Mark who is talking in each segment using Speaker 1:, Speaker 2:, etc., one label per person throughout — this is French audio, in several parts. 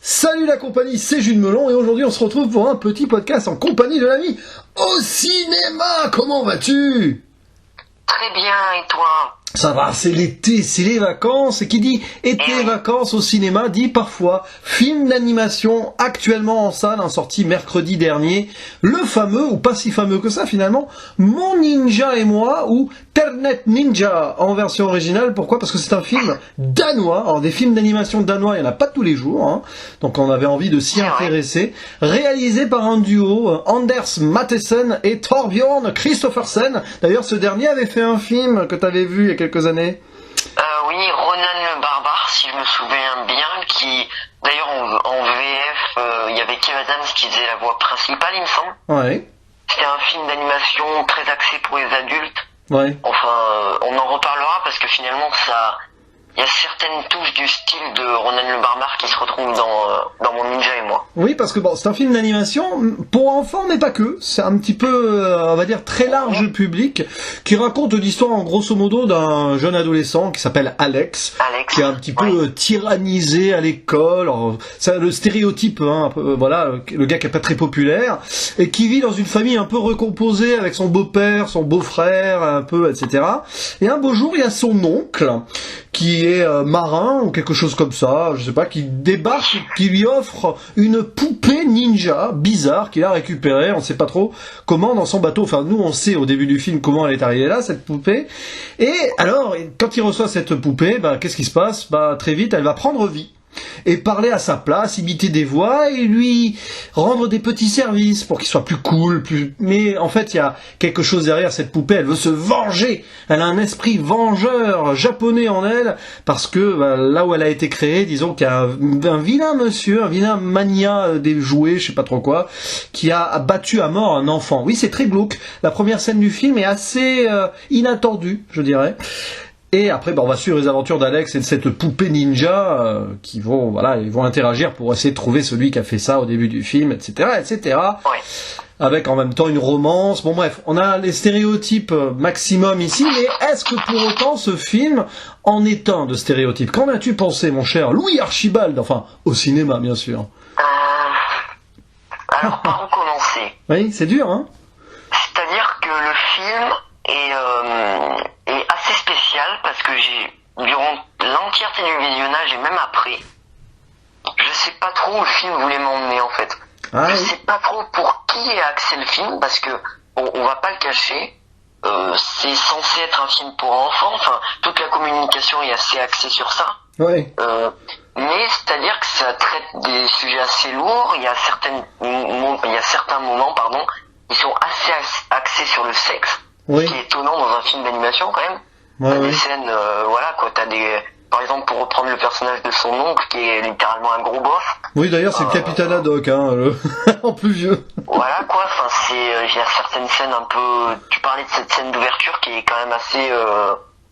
Speaker 1: Salut la compagnie, c'est Jules Melon et aujourd'hui on se retrouve pour un petit podcast en compagnie de l'ami au cinéma. Comment vas-tu ?
Speaker 2: Très bien, et toi ?
Speaker 1: Ça va, c'est l'été, c'est les vacances, et qui dit été, vacances au cinéma, dit parfois film d'animation actuellement en salle, sorti mercredi dernier, le fameux, ou pas si fameux que ça finalement, Mon Ninja et moi, ou Ternet Ninja en version originale. Pourquoi ? Parce que c'est un film danois. Alors des films d'animation danois, il n'y en a pas tous les jours, donc on avait envie de s'y intéresser. Réalisé par un duo, Anders Matthesen et Torbjörn Kristoffersen. D'ailleurs ce dernier avait fait un film que tu avais vu il y a quelques années.
Speaker 2: Oui, Ronan le Barbare, si je me souviens bien, qui, d'ailleurs en VF, il y avait Kev Adams qui faisait la voix principale, il me semble.
Speaker 1: Ouais.
Speaker 2: C'était un film d'animation très axé pour les adultes.
Speaker 1: Ouais.
Speaker 2: Enfin, on en reparlera parce que finalement, il y a certaines touches du style de Ronan le Barbare qui se retrouvent dans Mon Ninja et moi.
Speaker 1: Oui, parce que bon, c'est un film d'animation pour enfants, mais pas que. C'est un petit peu, on va dire, très large public, qui raconte l'histoire, en grosso modo, d'un jeune adolescent qui s'appelle Alex, qui est un petit peu tyrannisé à l'école. Alors, c'est le stéréotype, voilà, le gars qui est pas très populaire, et qui vit dans une famille un peu recomposée avec son beau-père, son beau-frère, un peu, etc. Et un beau jour, il y a son oncle, qui est marin ou quelque chose comme ça, je sais pas, qui débarque, qui lui offre une poupée ninja bizarre qu'il a récupérée, on sait pas trop comment, dans son bateau. Enfin, nous on sait au début du film comment elle est arrivée là, cette poupée. Et alors, quand il reçoit cette poupée, qu'est-ce qui se passe ? Très vite, elle va prendre vie et parler à sa place, imiter des voix et lui rendre des petits services pour qu'il soit plus cool, mais en fait il y a quelque chose derrière cette poupée. Elle veut se venger, elle a un esprit vengeur japonais en elle, parce que là où elle a été créée, disons qu'il y a un vilain monsieur, un vilain mania des jouets, je sais pas trop quoi, qui a battu à mort un enfant. Oui, c'est très glauque, la première scène du film est assez inattendue, je dirais. Et après, on va suivre les aventures d'Alex et de cette poupée ninja ils vont interagir pour essayer de trouver celui qui a fait ça au début du film, etc., etc.
Speaker 2: Ouais.
Speaker 1: Avec en même temps une romance. Bon bref, on a les stéréotypes maximum ici, mais est-ce que pour autant ce film en est un de stéréotypes ? Qu'en as-tu pensé, mon cher Louis Archibald ? Enfin, au cinéma, bien sûr.
Speaker 2: Alors, par où commencer ?
Speaker 1: Oui, c'est dur, hein ?
Speaker 2: C'est-à-dire que le film est assez spécial parce que durant l'entièreté du visionnage et même après, je sais pas trop où le film voulait m'emmener en fait. Je sais pas trop pour qui est axé le film parce que on va pas le cacher, c'est censé être un film pour enfants. Enfin, toute la communication est assez axée sur ça.
Speaker 1: Ouais.
Speaker 2: Mais c'est-à-dire que ça traite des sujets assez lourds. Il y a certains moments, qui sont assez axés sur le sexe.
Speaker 1: Oui.
Speaker 2: Ce qui est étonnant dans un film d'animation quand même. T'as des scènes, par exemple, pour reprendre le personnage de son oncle qui est littéralement un gros bof.
Speaker 1: Oui, d'ailleurs, c'est le Capitaine Haddock, en plus vieux.
Speaker 2: Voilà quoi. Enfin, il y a certaines scènes un peu. Tu parlais de cette scène d'ouverture qui est quand même assez.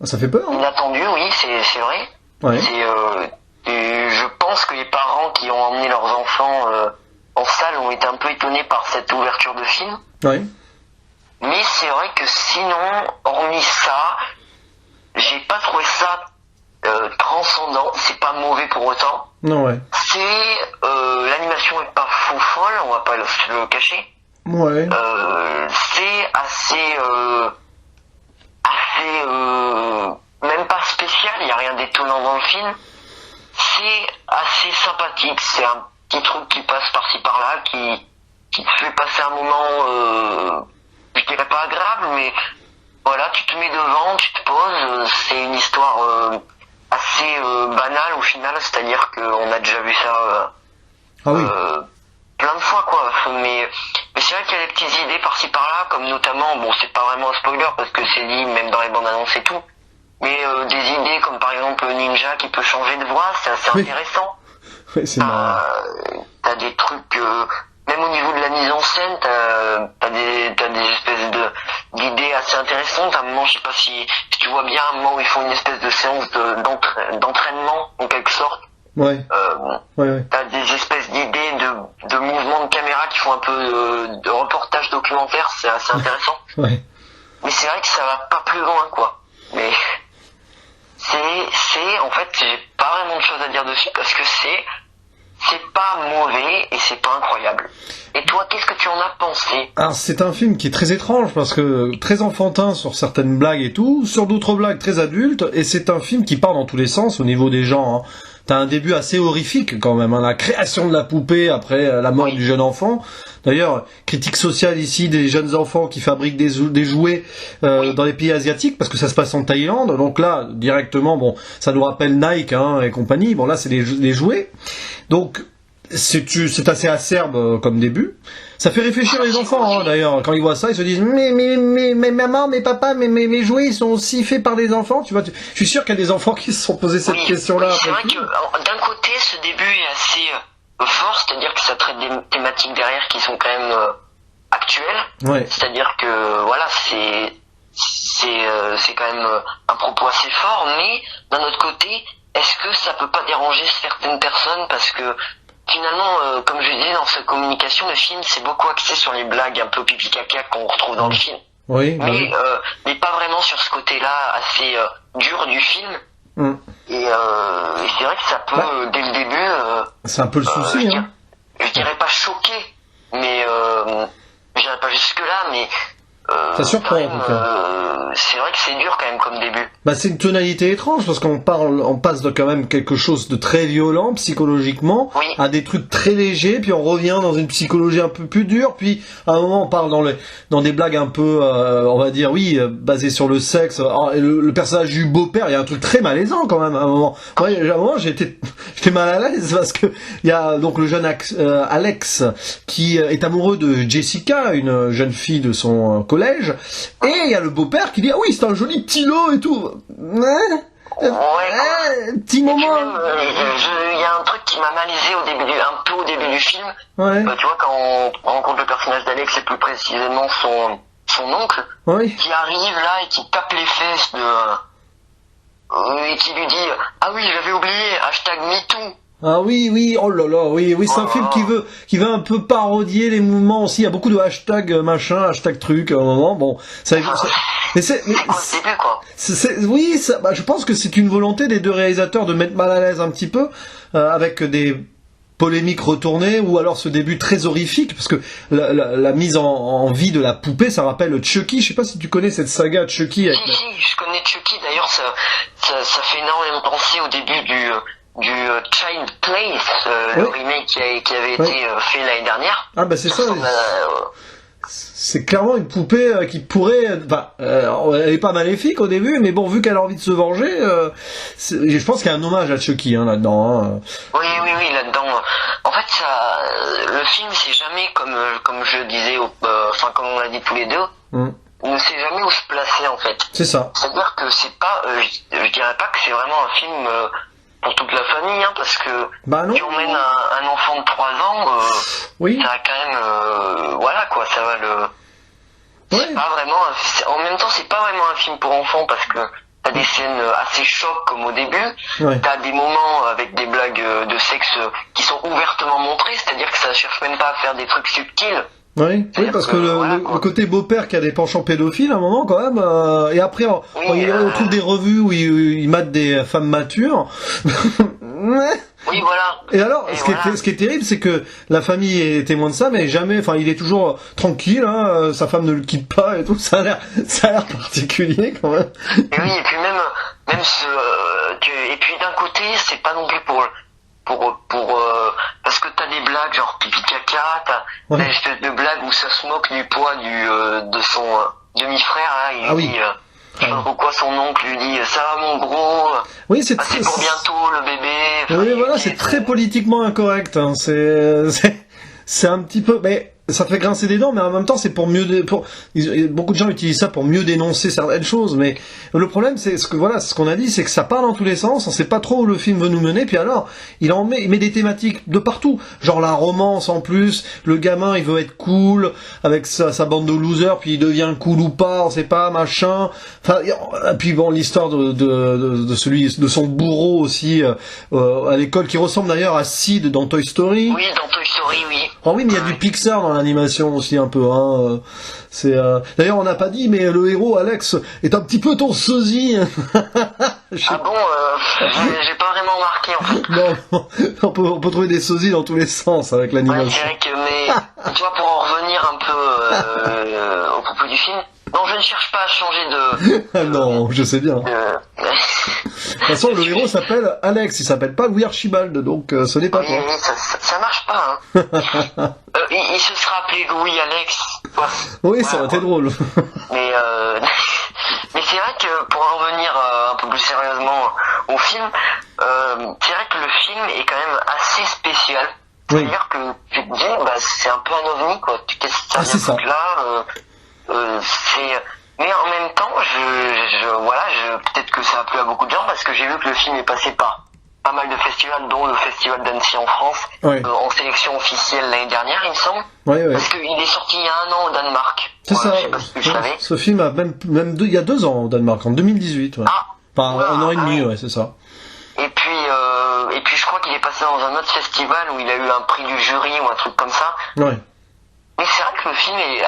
Speaker 1: Ça fait peur.
Speaker 2: Inattendue, oui, c'est vrai.
Speaker 1: Ouais.
Speaker 2: Et je pense que les parents qui ont emmené leurs enfants en salle ont été un peu étonnés par cette ouverture de film.
Speaker 1: Ouais.
Speaker 2: Mais c'est vrai que sinon, hormis ça, j'ai pas trouvé ça transcendant. C'est pas mauvais pour autant.
Speaker 1: Non, ouais.
Speaker 2: L'animation est pas faux folle, on va pas le cacher.
Speaker 1: Ouais.
Speaker 2: C'est assez même pas spécial. Il y a rien d'étonnant dans le film. C'est assez sympathique. C'est un petit truc qui passe par-ci par-là, qui te fait passer un moment. Je dirais pas agréable, mais voilà, tu te mets devant, tu te poses, c'est une histoire assez banale au final, c'est-à-dire qu'on a déjà vu ça plein de fois, quoi. Mais c'est vrai qu'il y a des petites idées par-ci par-là, comme notamment, c'est pas vraiment un spoiler parce que c'est dit même dans les bandes annonces et tout, mais des idées comme par exemple Ninja qui peut changer de voix, c'est assez intéressant.
Speaker 1: Oui, c'est marrant.
Speaker 2: T'as des trucs... même au niveau de la mise en scène, t'as des espèces d'idées assez intéressantes. À un moment, je sais pas si tu vois bien, à un moment où ils font une espèce de séance d'entraînement, en quelque sorte.
Speaker 1: Ouais.
Speaker 2: T'as des espèces d'idées de mouvements de caméra qui font un peu de reportage documentaire, c'est assez intéressant.
Speaker 1: Ouais.
Speaker 2: Mais c'est vrai que ça va pas plus loin, quoi. Mais en fait, j'ai pas vraiment de choses à dire dessus parce que c'est pas pas mauvais et c'est pas incroyable. Et toi, qu'est-ce que tu en as pensé?
Speaker 1: Alors c'est un film qui est très étrange parce que très enfantin sur certaines blagues et tout, sur d'autres blagues très adultes, et c'est un film qui part dans tous les sens au niveau des gens. Hein. T'as un début assez horrifique quand même, hein, la création de la poupée après la mort du jeune enfant. D'ailleurs, critique sociale ici des jeunes enfants qui fabriquent des jouets dans les pays asiatiques, parce que ça se passe en Thaïlande. Donc là, directement, bon, ça nous rappelle Nike hein, et compagnie. Bon là, c'est les jouets. Donc c'est assez acerbe comme début. Ça fait réfléchir les enfants, hein, d'ailleurs. Quand ils voient ça, ils se disent mais maman, mais papa, mes jouets, ils sont aussi faits par des enfants. Tu vois, je suis sûr qu'il y a des enfants qui se sont posés cette question-là.
Speaker 2: Oui, c'est vrai que d'un côté, ce début est assez fort, c'est-à-dire que ça traite des thématiques derrière qui sont quand même actuelles.
Speaker 1: Ouais.
Speaker 2: C'est-à-dire que voilà, c'est quand même un propos assez fort, mais d'un autre côté, est-ce que ça peut pas déranger certaines personnes parce que finalement, comme je disais dans sa communication, le film c'est beaucoup axé sur les blagues un peu pipi caca qu'on retrouve dans le film.
Speaker 1: Oui.
Speaker 2: Mais pas vraiment sur ce côté-là assez dur du film. Et c'est vrai que ça peut, dès le début...
Speaker 1: c'est un peu le souci, hein.
Speaker 2: Je dirais pas choqué, mais... j'irais pas jusque-là, mais...
Speaker 1: ça surprend, en tout cas.
Speaker 2: C'est vrai que c'est dur quand même comme début.
Speaker 1: Bah c'est une tonalité étrange parce on passe de quand même quelque chose de très violent psychologiquement à des trucs très légers, puis on revient dans une psychologie un peu plus dure, puis à un moment on parle dans des blagues un peu on va dire basées sur le sexe. Alors, le personnage du beau-père, il y a un truc très malaisant quand même à un moment. Ouais, à un moment j'étais mal à l'aise parce que il y a donc le jeune Alex qui est amoureux de Jessica, une jeune fille de son collège, et il y a le beau-père qui dit ah oui c'est un joli petit lot et tout. Petit moment.
Speaker 2: Il y a un truc qui m'a malaisé un peu au début du film.
Speaker 1: Ouais.
Speaker 2: Tu vois, quand on rencontre le personnage d'Alex et plus précisément son oncle, qui arrive là et qui tape les fesses et qui lui dit ah oui j'avais oublié #MeToo.
Speaker 1: Ah oui, oh là là, oui, c'est un film qui veut un peu parodier les mouvements aussi. Il y a beaucoup de hashtag machin, hashtag truc à un moment. Bon, mais c'est quoi ce début, quoi. Je pense que c'est une volonté des deux réalisateurs de mettre mal à l'aise un petit peu avec des polémiques retournées ou alors ce début très horrifique parce que la mise en vie de la poupée, ça rappelle Chucky. Je sais pas si tu connais cette saga Chucky.
Speaker 2: Si, je connais Chucky. D'ailleurs, ça fait énormément penser au début du Child Place, le remake qui avait été fait l'année dernière.
Speaker 1: Ah bah c'est ça. C'est clairement une poupée qui pourrait... elle est pas maléfique au début, mais bon, vu qu'elle a envie de se venger, je pense qu'il y a un hommage à Chucky là-dedans. Hein.
Speaker 2: Oui, là-dedans. En fait, le film, c'est jamais, comme je disais, comme on l'a dit tous les deux, on ne sait jamais où se placer, en fait. C'est ça. C'est-à-dire que c'est pas... je dirais pas que c'est vraiment un film... pour toute la famille, hein, parce que si on mène un enfant de 3 ans, ça va quand même, voilà quoi, ça va le... C'est pas vraiment, en même temps c'est pas vraiment un film pour enfants parce que t'as des scènes assez chocs comme au début, t'as des moments avec des blagues de sexe qui sont ouvertement montrées, c'est-à-dire que ça cherche même pas à faire des trucs subtils.
Speaker 1: Oui, parce que le côté beau-père qui a des penchants pédophiles à un moment quand même, et après on trouve des revues où il mate des femmes matures.
Speaker 2: Oui, voilà.
Speaker 1: Et alors, ce qui est terrible, c'est que la famille est témoin de ça, mais jamais, il est toujours tranquille, hein, sa femme ne le quitte pas et tout, ça a l'air particulier quand même.
Speaker 2: Et oui, et puis même et puis d'un côté, c'est pas non plus pour parce que t'as des blagues genre pipi caca, t'as des espèces de blagues où ça se moque du poids de son demi-frère, hein, il dit je sais pas pourquoi son oncle lui dit ça va mon gros, c'est pour bientôt le bébé.
Speaker 1: Oui, voilà, c'est très politiquement incorrect, hein. C'est un petit peu, mais ça fait grincer des dents, mais en même temps c'est pour beaucoup de gens utilisent ça pour mieux dénoncer certaines choses, mais le problème c'est ce qu'on a dit, c'est que ça part dans tous les sens, on sait pas trop où le film veut nous mener, puis alors il met des thématiques de partout, genre la romance en plus, le gamin il veut être cool avec sa bande de losers, puis il devient cool ou pas, on sait pas, machin, puis bon, l'histoire de son bourreau aussi à l'école, qui ressemble d'ailleurs à Sid dans Toy Story.
Speaker 2: Oui, dans Toy Story, oui.
Speaker 1: Oh oui, mais il y a du Pixar dans animation aussi un peu. Hein. C'est d'ailleurs on n'a pas dit, mais le héros Alex est un petit peu ton sosie.
Speaker 2: Ah bon, j'ai pas vraiment remarqué en fait.
Speaker 1: Non, on peut trouver des sosies dans tous les sens avec l'animation.
Speaker 2: Ouais, c'est vrai que, mais tu vois, pour en revenir un peu au propos du film, non, je ne cherche pas à changer de...
Speaker 1: Ah non, je sais bien. De toute façon, le héros s'appelle Alex, il s'appelle pas Louis Archibald, donc ce n'est pas toi.
Speaker 2: Oui, ça marche pas, hein. Il se sera appelé Louis Alex. Ouais.
Speaker 1: Oui, ça aurait été drôle.
Speaker 2: Mais c'est vrai que pour en revenir un peu plus sérieusement au film, c'est vrai que le film est quand même assez spécial.
Speaker 1: Oui.
Speaker 2: C'est-à-dire que tu te dis, bah, c'est un peu un ovni, quoi. Qu'est-ce que
Speaker 1: c'est ça.
Speaker 2: Là, mais en même temps, peut-être que ça a plu à beaucoup de gens parce que j'ai vu que le film est passé par pas mal de festivals, dont le Festival d'Annecy en France, en sélection officielle l'année dernière, il me semble.
Speaker 1: Oui.
Speaker 2: Parce qu'il est sorti il y a un an au Danemark.
Speaker 1: C'est ça.
Speaker 2: Je sais pas si tu savais.
Speaker 1: Ce film a même il y a 2 ans au Danemark, en 2018. Ouais. Un an et demi, ouais, c'est ça.
Speaker 2: Et puis je crois qu'il est passé dans un autre festival où il a eu un prix du jury ou un truc comme ça.
Speaker 1: Ouais.
Speaker 2: Mais c'est vrai que le film est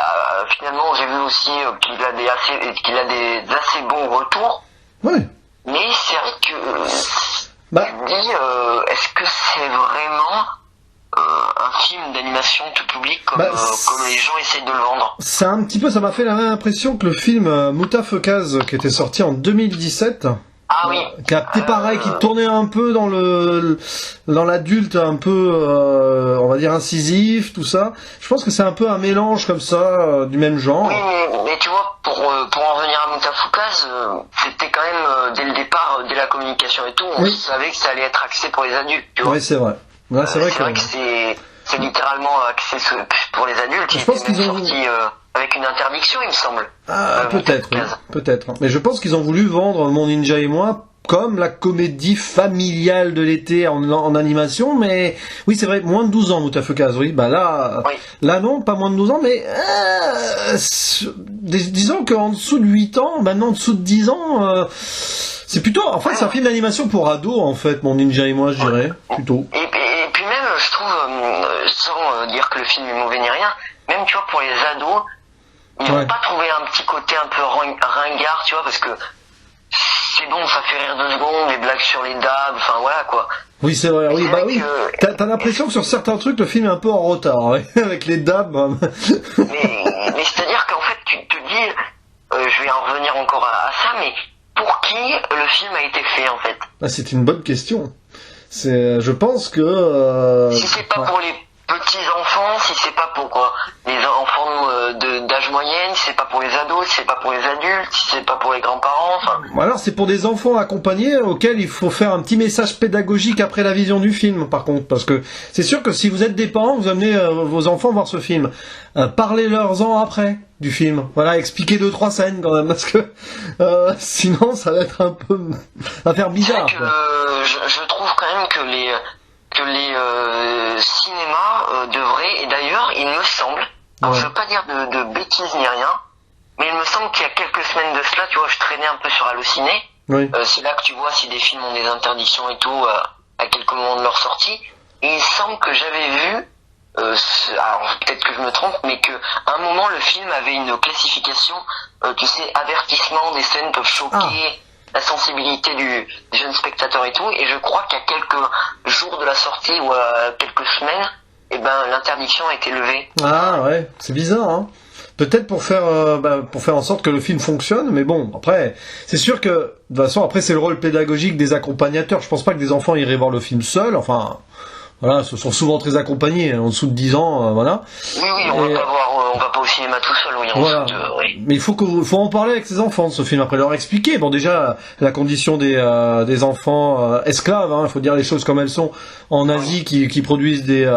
Speaker 2: finalement, j'ai vu aussi qu'il a des assez bons retours.
Speaker 1: Ouais.
Speaker 2: Mais c'est vrai que je me dis, est-ce que c'est vraiment un film d'animation tout public comme les gens essayent de le vendre?
Speaker 1: C'est un petit peu, ça m'a fait la même impression que le film Moutafoukaz qui était sorti en 2017.
Speaker 2: Ah oui.
Speaker 1: Qui a été pareil, qui tournait un peu dans l'adulte un peu, on va dire incisif, tout ça. Je pense que c'est un peu un mélange comme ça, du même genre.
Speaker 2: Oui, mais tu vois, pour en revenir à Moutafoukaz, c'était quand même, dès le départ, dès la communication et tout, on savait que ça allait être axé pour les adultes, tu vois.
Speaker 1: Oui, c'est vrai. Là, c'est vrai que
Speaker 2: c'est littéralement axé pour les adultes.
Speaker 1: Je pense qu'ils ont
Speaker 2: sorti avec une interdiction, il me semble.
Speaker 1: Ah, peut-être. Mais je pense qu'ils ont voulu vendre Mon Ninja et moi comme la comédie familiale de l'été en animation, mais oui, c'est vrai, moins de 12 ans, Moutafoukaz, oui, bah là non, pas moins de 12 ans, mais disons qu'en dessous de 8 ans, maintenant en dessous de 10 ans, c'est plutôt, en fait, c'est un film d'animation pour ados, en fait, Mon Ninja et moi, je dirais, plutôt.
Speaker 2: Et puis même, je trouve, sans dire que le film est mauvais ni rien, même, tu vois, pour les ados, ils n'ont pas trouvé un petit côté un peu ringard, tu vois, parce que c'est bon, ça fait rire 2 secondes, les blagues sur les dabs, enfin voilà quoi.
Speaker 1: Oui, c'est vrai, oui, bah oui. T'as l'impression que sur certains trucs, le film est un peu en retard, avec les dabs.
Speaker 2: mais c'est-à-dire qu'en fait, tu te dis, je vais en revenir encore à ça, mais pour qui le film a été fait en fait?
Speaker 1: Ah, c'est une bonne question. Je pense que...
Speaker 2: Si c'est pas pour les petits enfants, si c'est pas pour les enfants d'âge moyenne, si c'est pas pour les ados, si c'est pas pour les adultes, si c'est pas pour les grands-parents, enfin...
Speaker 1: Alors c'est pour des enfants accompagnés auxquels il faut faire un petit message pédagogique après la vision du film, par contre, parce que c'est sûr que si vous êtes des parents, vous amenez vos enfants voir ce film, parlez-leur-en après du film, voilà, expliquez 2-3 scènes quand même, parce que sinon ça va être un peu... ça va faire bizarre.
Speaker 2: C'est vrai que, je trouve quand même que les cinémas devraient, et d'ailleurs il me semble, alors je veux pas dire de bêtises ni rien, mais il me semble qu'il y a quelques semaines de cela, tu vois, je traînais un peu sur Allociné, c'est là que tu vois si des films ont des interdictions et tout à quelques moments de leur sortie, et il semble que j'avais vu, alors peut-être que je me trompe, mais que à un moment le film avait une classification, tu sais, avertissement, des scènes peuvent choquer, la sensibilité du jeune spectateur et tout, et je crois qu'à quelques jours de la sortie ou à quelques semaines, l'interdiction a été levée.
Speaker 1: Ah ouais, c'est bizarre, hein. Peut-être pour faire en sorte que le film fonctionne, mais bon, après, c'est sûr que, de toute façon, après c'est le rôle pédagogique des accompagnateurs, je pense pas que des enfants iraient voir le film seuls, enfin... Voilà, ce sont souvent très accompagnés, en dessous de 10 ans, voilà.
Speaker 2: Oui, on va pas au cinéma tout seul, oui.
Speaker 1: Voilà. Mais il faut en parler avec ses enfants de ce film, après leur expliquer. Bon, déjà, la condition des enfants esclaves, il faut dire les choses comme elles sont, en Asie, qui produisent des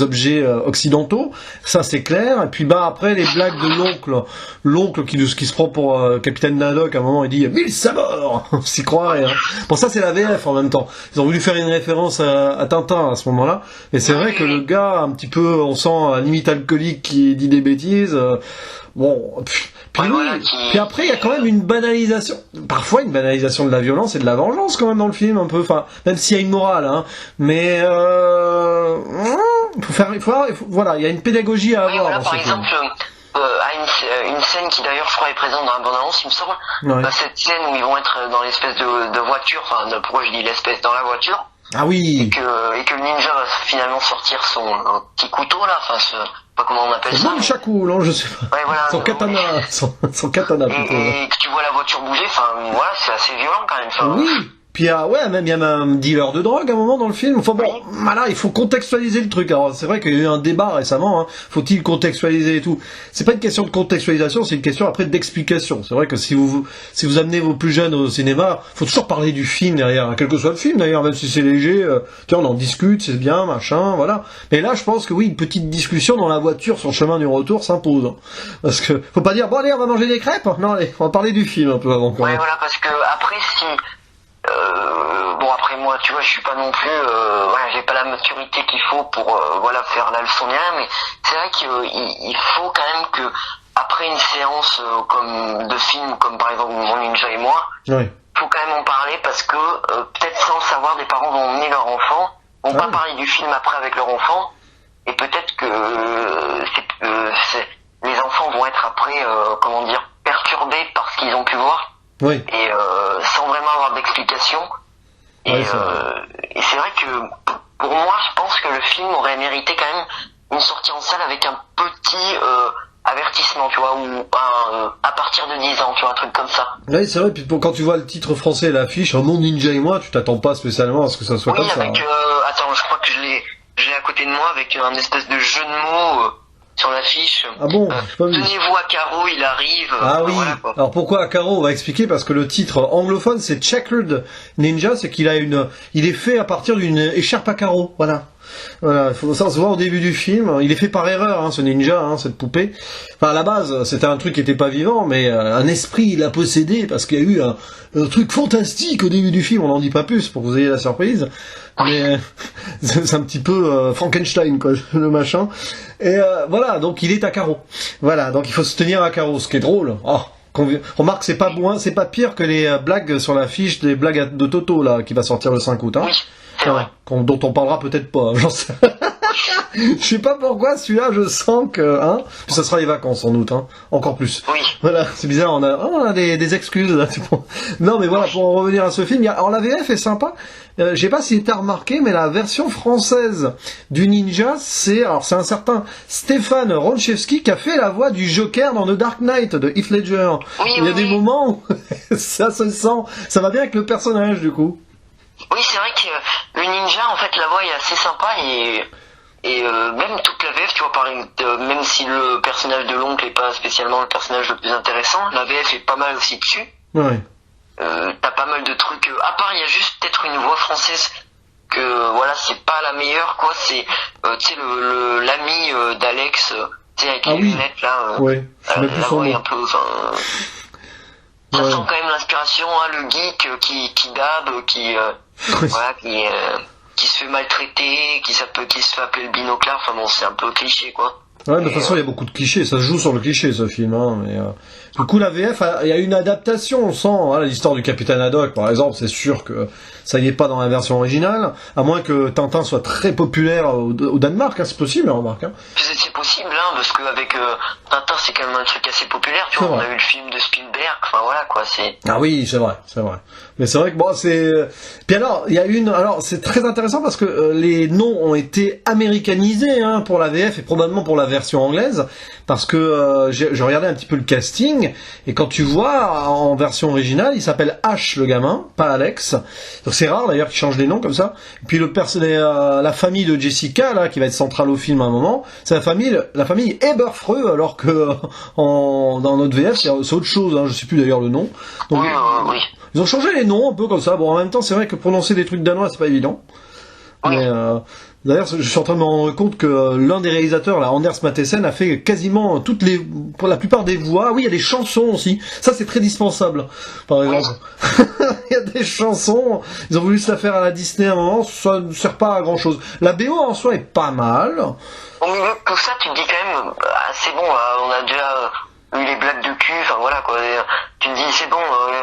Speaker 1: objets occidentaux, ça c'est clair. Et puis après, les blagues de l'oncle qui se prend pour Capitaine Haddock, à un moment, il dit « 1000 sabords !» On s'y croirait. Bon, ça c'est la VF en même temps. Ils ont voulu faire une référence à Tintin à ce moment-là, et c'est vrai que le gars un petit peu, on sent limite alcoolique qui dit des bêtises, puis après il y a quand même une banalisation, parfois une banalisation de la violence et de la vengeance quand même dans le film un peu, enfin même s'il y a une morale, mais voilà, il y a une pédagogie à avoir.
Speaker 2: Voilà, par exemple, à une scène qui d'ailleurs je crois est présente dans la bande-annonce, il me semble. Ouais. Cette scène où ils vont être dans l'espèce de voiture, enfin pourquoi je dis l'espèce, dans la voiture.
Speaker 1: Ah oui.
Speaker 2: Et que le ninja va finalement sortir son petit couteau là, enfin pas comment on appelle ça.
Speaker 1: Son chakou, non, je sais pas.
Speaker 2: Ouais, voilà,
Speaker 1: son katana, son katana plutôt.
Speaker 2: Et que tu vois la voiture bouger, enfin voilà, c'est assez violent quand même. Enfin,
Speaker 1: oui. Puis même il y a un dealer de drogue à un moment dans le film. Enfin bon, voilà, il faut contextualiser le truc. Alors c'est vrai qu'il y a eu un débat récemment. Hein. Faut-il contextualiser et tout. C'est pas une question de contextualisation, c'est une question après d'explication. C'est vrai que si vous amenez vos plus jeunes au cinéma, faut toujours parler du film derrière, quel que soit le film d'ailleurs, même si c'est léger. Tiens, on en discute, c'est bien, machin, voilà. Mais là, je pense que oui, une petite discussion dans la voiture sur le chemin du retour s'impose. Hein. Parce que faut pas dire bon allez, on va manger des crêpes. Non, allez, on va parler du film un peu avant. Quand même.
Speaker 2: Voilà, parce que après si après moi tu vois je suis pas non plus j'ai pas la maturité qu'il faut pour faire la leçon ni rien, mais c'est vrai qu'il faut quand même que après une séance comme de film comme par exemple Mon Ninja et moi, faut quand même en parler parce que peut-être sans le savoir des parents vont emmener leur enfant, vont pas parler du film après avec leur enfant, et peut-être que les enfants vont être après perturbés par ce qu'ils ont pu voir.
Speaker 1: Oui.
Speaker 2: Et sans vraiment avoir d'explication. Et c'est vrai que pour moi, je pense que le film aurait mérité quand même une sortie en salle avec un petit avertissement, tu vois, ou à partir de 10 ans, tu vois, un truc comme ça.
Speaker 1: Oui, c'est vrai, puis quand tu vois le titre français et l'affiche, Mon Ninja et moi, tu t'attends pas spécialement à ce que ça soit comme ça. Oui,
Speaker 2: avec, attends, je crois que je l'ai à côté de moi avec un espèce de jeu de mots sur l'affiche.
Speaker 1: Ah bon,
Speaker 2: tenez-vous à carreau, il arrive.
Speaker 1: Ah oui. Voilà, alors pourquoi à carreau? On va expliquer parce que le titre anglophone c'est Checkered Ninja, c'est qu'il est fait à partir d'une écharpe à carreaux. Voilà. Voilà, ça se voit au début du film. Il est fait par erreur, ce ninja, cette poupée. Enfin, à la base, c'était un truc qui était pas vivant, mais un esprit l'a possédé parce qu'il y a eu un truc fantastique au début du film. On n'en dit pas plus pour que vous ayez la surprise. Mais c'est un petit peu Frankenstein, quoi, le machin. Et voilà, donc il est à carreaux. Voilà, donc il faut se tenir à carreaux, ce qui est drôle. Oh. Remarque, c'est pas pire que les blagues sur l'affiche des blagues de Toto là qui va sortir le 5 août. Hein. Dont on parlera peut-être pas. J'en sais. Je sais pas pourquoi celui-là, je sens que ça sera les vacances en août, encore plus.
Speaker 2: Oui.
Speaker 1: Voilà, c'est bizarre, on a des excuses là. Non, mais voilà, pour en revenir à ce film, alors la VF est sympa. Je sais pas si t'as remarqué, mais la version française du ninja, c'est un certain Stéphane Ronchevski qui a fait la voix du Joker dans The Dark Knight de Heath Ledger.
Speaker 2: Oui,
Speaker 1: il y a des moments où ça se sent, ça va bien avec le personnage du coup.
Speaker 2: Oui, c'est vrai que le ninja, en fait, la voix est assez sympa et même toute la VF, tu vois, même si le personnage de l'oncle est pas spécialement le personnage le plus intéressant, la VF est pas mal aussi dessus.
Speaker 1: Ouais.
Speaker 2: T'as pas mal de trucs. À part, il y a juste peut-être une voix française que voilà, c'est pas la meilleure, quoi. C'est tu sais l'ami d'Alex, tu sais avec les lunettes là.
Speaker 1: Ouais.
Speaker 2: La voix est un peu. Ça sent quand même l'inspiration, le geek qui dab, qui se fait maltraiter, qui se fait appeler le binoclard. Enfin bon, c'est un peu cliché, quoi.
Speaker 1: Ouais, de toute façon, il y a beaucoup de clichés. Ça se joue sur le cliché, ce film. Mais, du coup, la VF, il y a une adaptation. On sent l'histoire du Capitaine Haddock, par exemple. C'est sûr que ça y est pas dans la version originale. À moins que Tintin soit très populaire au Danemark. C'est possible, remarque.
Speaker 2: C'est possible, parce qu'avec Tintin, c'est quand même un truc assez populaire. Tu vois, on a eu le film de Spielberg. Enfin, voilà, quoi.
Speaker 1: Ah oui, c'est vrai. Mais c'est vrai que c'est. Puis alors, c'est très intéressant parce que les noms ont été américanisés pour la VF et probablement pour la version anglaise, parce que je regardais un petit peu le casting et quand tu vois en version originale, il s'appelle Ash le gamin, pas Alex. Donc c'est rare d'ailleurs qu'il change les noms comme ça. Et puis la famille de Jessica là qui va être centrale au film à un moment, c'est la famille Eberfreux, alors que dans notre VF c'est autre chose. Je sais plus d'ailleurs le nom. Donc,
Speaker 2: oui.
Speaker 1: Ils ont changé les noms un peu comme ça. Bon, en même temps, c'est vrai que prononcer des trucs danois, c'est pas évident.
Speaker 2: Oui.
Speaker 1: Mais d'ailleurs, je suis en train de me rendre compte que l'un des réalisateurs, là, Anders Matthesen, a fait quasiment pour la plupart des voix. Oui, il y a des chansons aussi. Ça, c'est très dispensable. Par exemple, il y a des chansons. Ils ont voulu se la faire à la Disney à un moment. Ça ne sert pas à grand chose. La BO en soi est pas mal.
Speaker 2: Au milieu de tout ça, tu te dis quand même, c'est bon. On a déjà les blagues de cul, enfin voilà quoi. Et tu te dis c'est bon,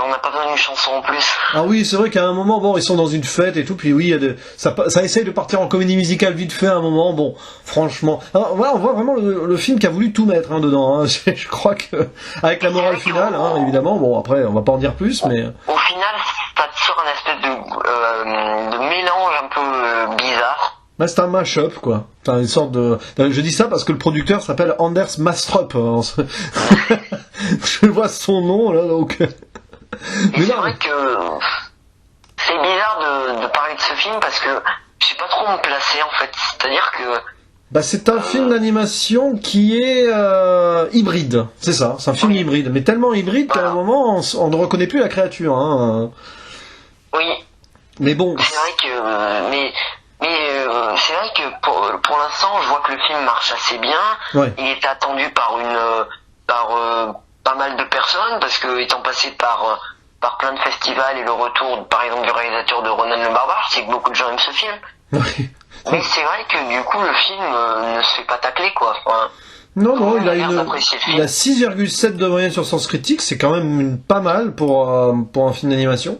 Speaker 2: on n'a pas besoin d'une chanson en plus.
Speaker 1: Ah oui, c'est vrai qu'à un moment, bon, ils sont dans une fête et tout, puis oui, ça essaye de partir en comédie musicale vite fait à un moment, bon, franchement. Alors, voilà, on voit vraiment le film qui a voulu tout mettre dedans. Hein. Je crois que, avec la morale finale, évidemment, bon, après, on va pas en dire plus, mais...
Speaker 2: Au final, ça te sort un espèce de mélange un peu bizarre.
Speaker 1: Bah, c'est un mash-up, quoi. Enfin, une sorte de... Je dis ça parce que le producteur s'appelle Anders Mastrup. Je vois son nom, là, donc...
Speaker 2: Mais c'est vrai que c'est bizarre de parler de ce film parce que je sais pas trop où me placer, en fait. C'est-à-dire que...
Speaker 1: Bah, c'est un film d'animation qui est hybride. C'est ça, c'est un film hybride. Mais tellement hybride qu'à un moment, on ne reconnaît plus la créature. Hein.
Speaker 2: Oui.
Speaker 1: Mais bon...
Speaker 2: C'est vrai que... Mais c'est vrai que pour l'instant, je vois que le film marche assez bien.
Speaker 1: Ouais.
Speaker 2: Il est attendu par pas mal de personnes parce que étant passé par plein de festivals et le retour, par exemple, du réalisateur de Ronan le Barbare, c'est que beaucoup de gens aiment ce film.
Speaker 1: Ouais.
Speaker 2: Mais c'est vrai que du coup, le film ne se fait pas tacler, quoi. Enfin,
Speaker 1: non, il a 6,7 de moyenne sur Sens Critique, c'est quand même pas mal pour un film d'animation.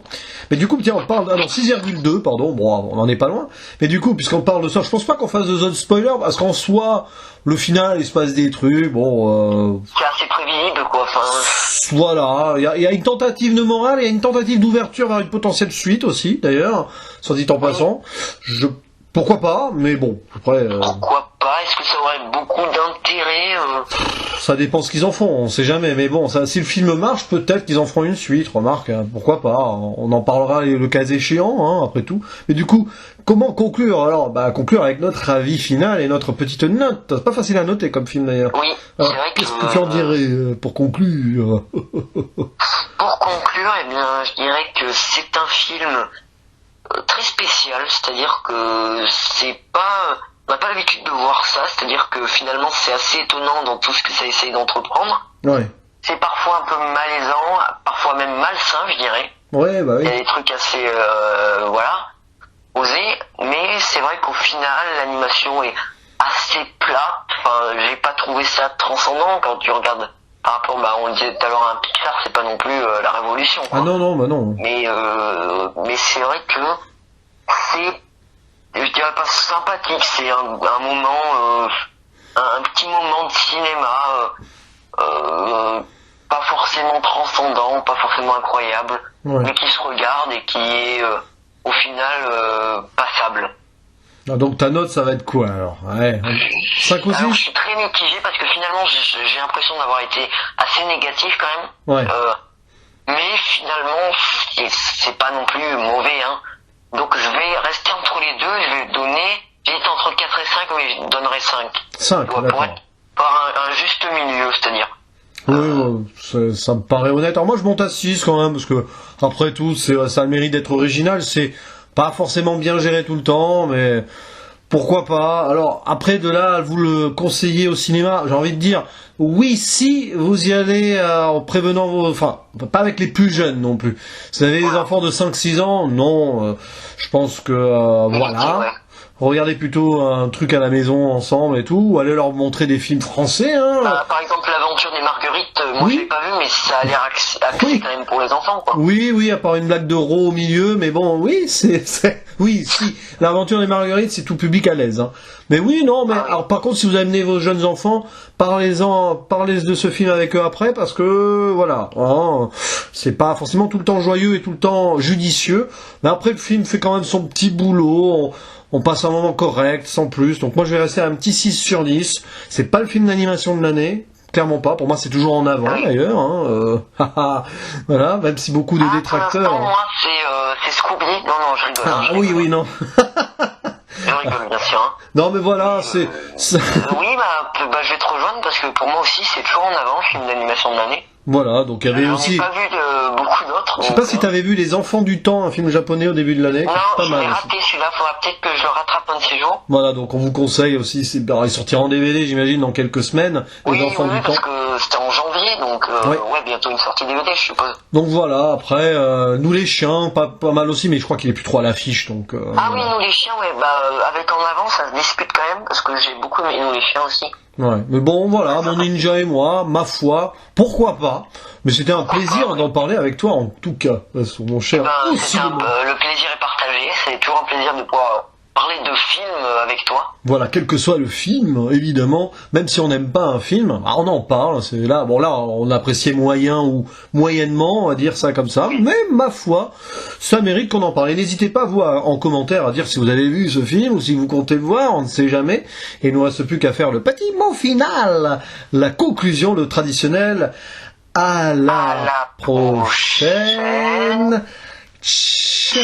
Speaker 1: Mais du coup, tiens, on parle... Alors, 6,2, pardon, bon, on en est pas loin. Mais du coup, puisqu'on parle de ça, je pense pas qu'on fasse de zone spoiler, parce qu'en soi, le final, il se passe des trucs, bon...
Speaker 2: C'est assez prévisible, quoi. Enfin...
Speaker 1: Voilà, il y a une tentative de morale, il y a une tentative d'ouverture vers une potentielle suite aussi, d'ailleurs, soit dit en passant. Pourquoi pas, mais bon, après...
Speaker 2: Pourquoi pas? Est-ce que ça aurait beaucoup d'intérêt
Speaker 1: Ça dépend ce qu'ils en font, on sait jamais, mais bon, ça, si le film marche, peut-être qu'ils en feront une suite, remarque, hein, pourquoi pas, on en parlera le cas échéant, hein, après tout. Mais du coup, comment conclure? Alors, conclure avec notre avis final et notre petite note. C'est pas facile à noter comme film d'ailleurs.
Speaker 2: Oui,
Speaker 1: alors,
Speaker 2: c'est vrai que...
Speaker 1: Qu'est-ce que tu en dirais pour conclure?
Speaker 2: Pour conclure, eh bien, je dirais que c'est un film très spécial, c'est-à-dire que on n'a pas l'habitude de voir ça, c'est-à-dire que finalement c'est assez étonnant dans tout ce que ça essaye d'entreprendre.
Speaker 1: Ouais.
Speaker 2: C'est parfois un peu malaisant, parfois même malsain, je dirais.
Speaker 1: Ouais, bah oui.
Speaker 2: Il y a des trucs assez, osés, mais c'est vrai qu'au final, l'animation est assez plate. Enfin, j'ai pas trouvé ça transcendant quand tu regardes. Par rapport, on disait tout à l'heure, un Pixar, c'est pas non plus la révolution, quoi.
Speaker 1: Ah non, bah non.
Speaker 2: Mais c'est vrai que c'est, je dirais pas sympathique, c'est un moment, un petit moment de cinéma, pas forcément transcendant, pas forcément incroyable, mais qui se regarde et qui est au final passable.
Speaker 1: Ah, donc ta note, ça va être quoi alors? Ouais. 5 ou 6?
Speaker 2: Alors, je suis très mitigé parce que finalement j'ai l'impression d'avoir été assez négatif quand même.
Speaker 1: Ouais.
Speaker 2: Mais finalement c'est pas non plus mauvais, hein. Donc je vais rester entre les deux, je vais donner, j'étais entre 4 et 5, mais je donnerai 5.
Speaker 1: 5,
Speaker 2: pour
Speaker 1: d'accord.
Speaker 2: être par un juste milieu, c'est-à-dire.
Speaker 1: Oui, ça me paraît honnête. Alors moi je monte à 6 quand même, parce que après tout, ça a le mérite d'être original, c'est pas forcément bien géré tout le temps, mais pourquoi pas. Alors après de là, à vous le conseiller au cinéma, j'ai envie de dire, oui, si vous y allez en prévenant enfin, pas avec les plus jeunes non plus. Si vous avez des enfants de 5-6 ans, non, je pense que voilà.
Speaker 2: Ouais.
Speaker 1: Regardez plutôt un truc à la maison ensemble et tout, ou allez leur montrer des films français. Hein.
Speaker 2: Par exemple, l'aventure des Marguerites, moi je l'ai pas vu, mais ça a l'air axé quand même pour les enfants, quoi.
Speaker 1: Oui, à part une blague de Ro au milieu, mais bon, oui, oui, si, l'aventure des Marguerites, c'est tout public à l'aise. Hein. Mais oui, non, mais alors par contre, si vous amenez vos jeunes enfants, parlez de ce film avec eux après, parce que voilà, hein, c'est pas forcément tout le temps joyeux et tout le temps judicieux, mais après le film fait quand même son petit boulot. On passe un moment correct, sans plus. Donc moi je vais rester à un petit 6 sur 10. C'est pas le film d'animation de l'année, clairement pas. Pour moi c'est toujours en avant d'ailleurs. Hein. Voilà, même si beaucoup de détracteurs...
Speaker 2: Pour moi c'est Scooby. Non, je rigole.
Speaker 1: Ah, oui, non.
Speaker 2: Je rigole bien sûr. Hein.
Speaker 1: Non mais voilà, c'est...
Speaker 2: Oui, je vais te rejoindre parce que pour moi aussi c'est toujours en avant, film d'animation de l'année.
Speaker 1: Voilà, donc il y avait aussi...
Speaker 2: J'en ai pas vu beaucoup d'autres.
Speaker 1: Je sais pas si t'avais vu Les Enfants du Temps, un film japonais au début de l'année.
Speaker 2: Non,
Speaker 1: pas
Speaker 2: je
Speaker 1: mal
Speaker 2: l'ai raté celui-là, faudra peut-être que je le rattrape un de ces jours.
Speaker 1: Voilà, donc on vous conseille aussi, il sortira en DVD j'imagine dans quelques semaines, Les Enfants du Temps.
Speaker 2: Parce que c'était en janvier, donc ouais, bientôt une sortie DVD, je suppose.
Speaker 1: Donc voilà, après, Nous les chiens, pas mal aussi, mais je crois qu'il est plus trop à l'affiche, donc...
Speaker 2: Ah oui, Nous les chiens, ouais, avec En avant, ça se dispute quand même, parce que j'ai beaucoup aimé Nous les chiens aussi.
Speaker 1: Ouais, mais bon, voilà, Mon Ninja et moi, ma foi, pourquoi pas. Mais c'était un plaisir d'en parler avec toi, en tout cas, mon cher.
Speaker 2: Le plaisir est partagé, c'est toujours un plaisir de pouvoir parler de films avec toi.
Speaker 1: Voilà, quel que soit le film, évidemment, même si on n'aime pas un film, on en parle, c'est là, bon là, on appréciait moyen ou moyennement, on va dire ça comme ça, mais ma foi, ça mérite qu'on en parle. Et n'hésitez pas, vous, en commentaire, à dire si vous avez vu ce film, ou si vous comptez le voir, on ne sait jamais, et il ne nous reste plus qu'à faire le petit mot final, la conclusion, le traditionnel, à la prochaine. Ciao.